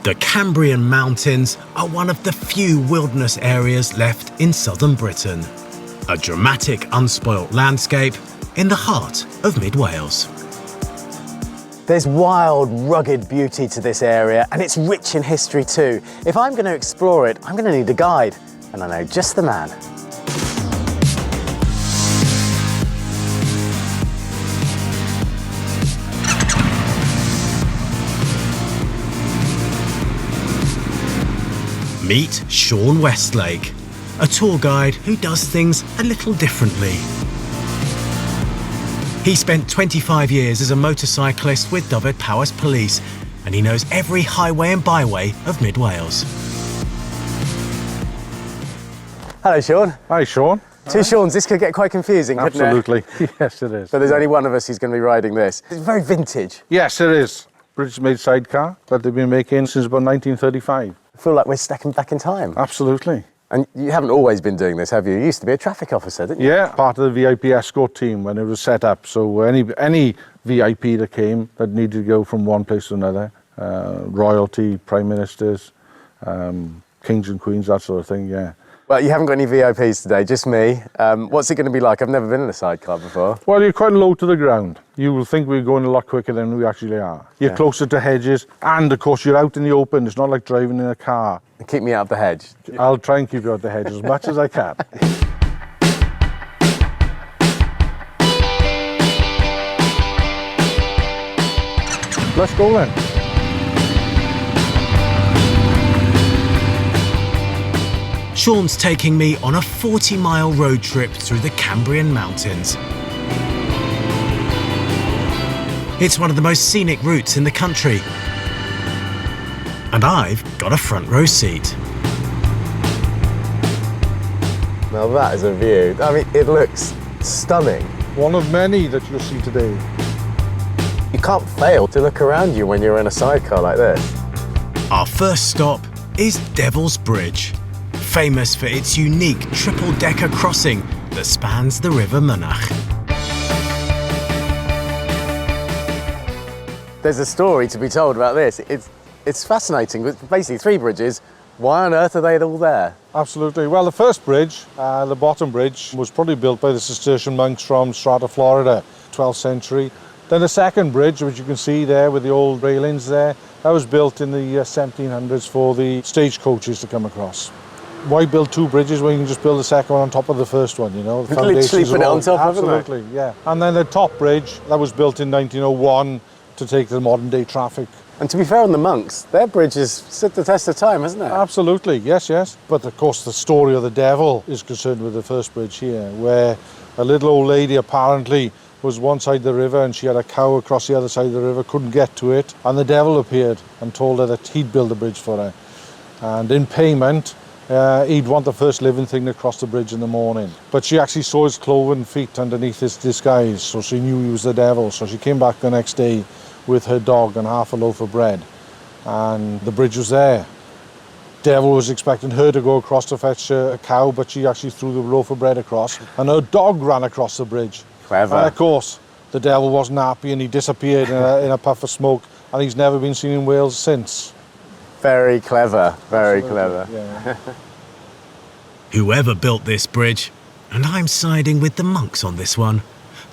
The Cambrian Mountains are one of the few wilderness areas left in southern Britain. A dramatic, unspoilt landscape in the heart of mid-Wales. There's wild, rugged beauty to this area, and it's rich in history too. If I'm going to explore it, I'm going to need a guide, and I know just the man. Meet Sean Westlake, a tour guide who does things a little differently. He spent 25 years as a motorcyclist with Dyfed-Powys Police, and he knows every highway and byway of mid-Wales. Hello, Sean. Hi, Sean. Two Seans, this could get quite confusing, couldn't it? Absolutely. Yes, it is. But there's only one of us who's going to be riding this. It's very vintage. Yes, it is. British-made sidecar that they've been making since about 1935. I feel like we're stepping back in time. Absolutely. And you haven't always been doing this, have you? You used to be a traffic officer, didn't you? Yeah, part of the VIP escort team when it was set up. So any VIP that came that needed to go from one place to another, royalty, prime ministers, kings and queens, that sort of thing, yeah. Well, you haven't got any VIPs today, just me. What's it going to be like? I've never been in a sidecar before. Well, you're quite low to the ground. You will think we're going a lot quicker than we actually are. You're closer to hedges, and of course you're out in the open. It's not like driving in a car. Keep me out of the hedge. I'll try and keep you out of the hedge as much as I can. Let's go then. Sean's taking me on a 40-mile road trip through the Cambrian Mountains. It's one of the most scenic routes in the country. And I've got a front row seat. Now that is a view. I mean, it looks stunning. One of many that you'll see today. You can't fail to look around you when you're in a sidecar like this. Our first stop is Devil's Bridge, famous for its unique triple-decker crossing that spans the River Mynach. There's a story to be told about this. It's fascinating. It's basically three bridges. Why on earth are they all there? Absolutely. Well, the first bridge, the bottom bridge, was probably built by the Cistercian monks from Strata, Florida, 12th century. Then the second bridge, which you can see there with the old railings there, that was built in the 1700s for the stagecoaches to come across. Why build two bridges when you can just build the second one on top of the first one, you know? The literally put it on top of it? Absolutely, yeah. And then the top bridge, that was built in 1901 to take the modern day traffic. And to be fair on the monks, their bridge has stood the test of time, hasn't it? Absolutely, yes, yes. But of course the story of the devil is concerned with the first bridge here, where a little old lady apparently was one side of the river and she had a cow across the other side of the river, couldn't get to it, and the devil appeared and told her that he'd build a bridge for her. And in payment, he'd want the first living thing to cross the bridge in the morning. But she actually saw his cloven feet underneath his disguise, so she knew he was the devil. So she came back the next day with her dog and half a loaf of bread, and the bridge was there. Devil was expecting her to go across to fetch a cow, but she actually threw the loaf of bread across, and her dog ran across the bridge. Clever. And of course, the devil wasn't happy and he disappeared in a puff of smoke, and he's never been seen in Wales since. Very clever, very Absolutely, clever. Yeah. Whoever built this bridge, and I'm siding with the monks on this one,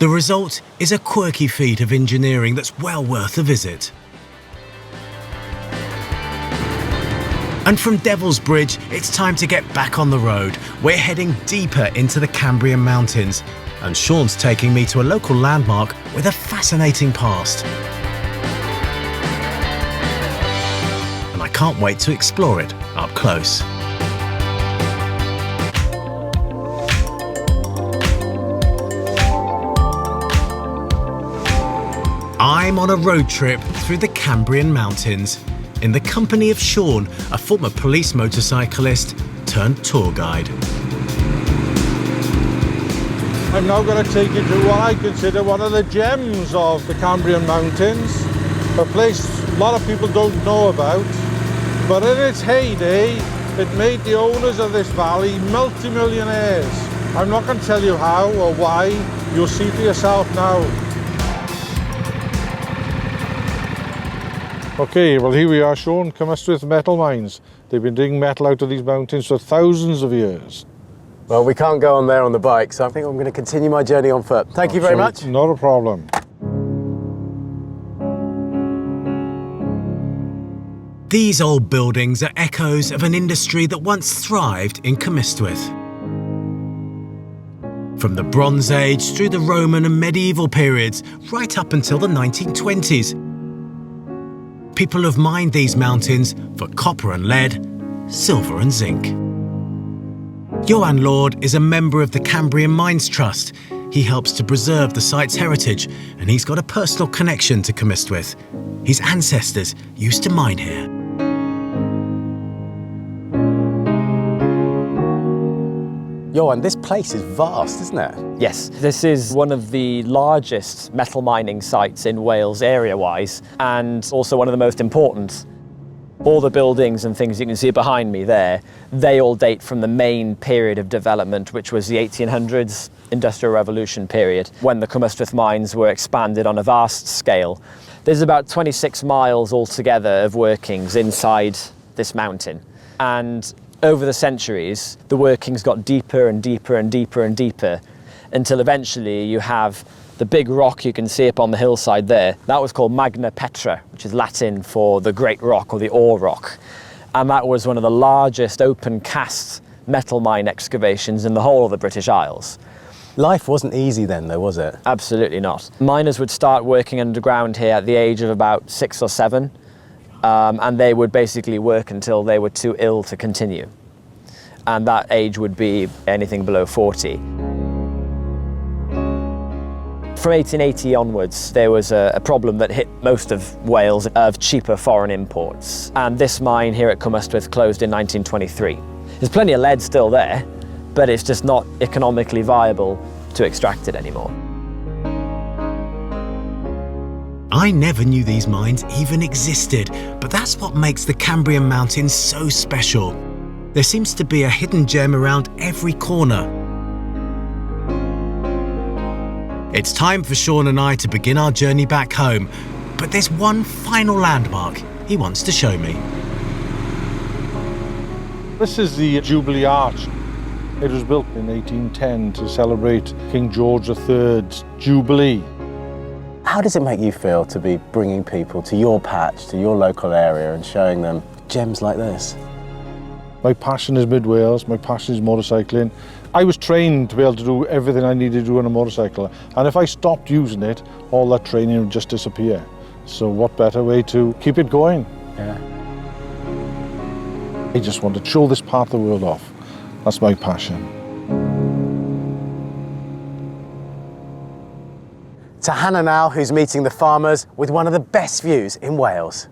the result is a quirky feat of engineering that's well worth a visit. And from Devil's Bridge, it's time to get back on the road. We're heading deeper into the Cambrian Mountains, and Sean's taking me to a local landmark with a fascinating past. And I can't wait to explore it up close. I'm on a road trip through the Cambrian Mountains in the company of Sean, a former police motorcyclist turned tour guide. I'm now going to take you to what I consider one of the gems of the Cambrian Mountains, a place a lot of people don't know about, but in its heyday it made the owners of this valley multi-millionaires. I'm not going to tell you how or why, you'll see for yourself now. Okay, well here we are, Sean, Cymystwyth metal mines. They've been digging metal out of these mountains for thousands of years. Well, we can't go on there on the bike, so I think I'm going to continue my journey on foot. Thank you very much. Not a problem. These old buildings are echoes of an industry that once thrived in Cymystwyth. From the Bronze Age through the Roman and medieval periods, right up until the 1920s. People have mined these mountains for copper and lead, silver and zinc. Johan Lord is a member of the Cambrian Mountains Trust. He helps to preserve the site's heritage, and he's got a personal connection to Cymystwyth. His ancestors used to mine here. Johan, this place is vast, isn't it? Yes, this is one of the largest metal mining sites in Wales area-wise, and also one of the most important. All the buildings and things you can see behind me there, they all date from the main period of development, which was the 1800s, Industrial Revolution period, when the Cymystwyth mines were expanded on a vast scale. There's about 26 miles altogether of workings inside this mountain. And over the centuries, the workings got deeper and deeper and deeper and deeper, until eventually you have the big rock you can see up on the hillside there. That was called Magna Petra, which is Latin for the Great Rock or the Ore Rock. And that was one of the largest open cast metal mine excavations in the whole of the British Isles. Life wasn't easy then, though, was it? Absolutely not. Miners would start working underground here at the age of about 6 or 7, and they would basically work until they were too ill to continue. And that age would be anything below 40. From 1880 onwards, there was a problem that hit most of Wales of cheaper foreign imports. And this mine here at Cymystwyth closed in 1923. There's plenty of lead still there, but it's just not economically viable to extract it anymore. I never knew these mines even existed, but that's what makes the Cambrian Mountains so special. There seems to be a hidden gem around every corner. It's time for Sean and I to begin our journey back home, but there's one final landmark he wants to show me. This is the Jubilee Arch. It was built in 1810 to celebrate King George III's Jubilee. How does it make you feel to be bringing people to your patch, to your local area, and showing them gems like this? My passion is mid-Wales, my passion is motorcycling. I was trained to be able to do everything I needed to do on a motorcycle, and if I stopped using it, all that training would just disappear. So what better way to keep it going? Yeah. I just want to show this part of the world off. That's my passion. To Hannah now, who's meeting the farmers with one of the best views in Wales.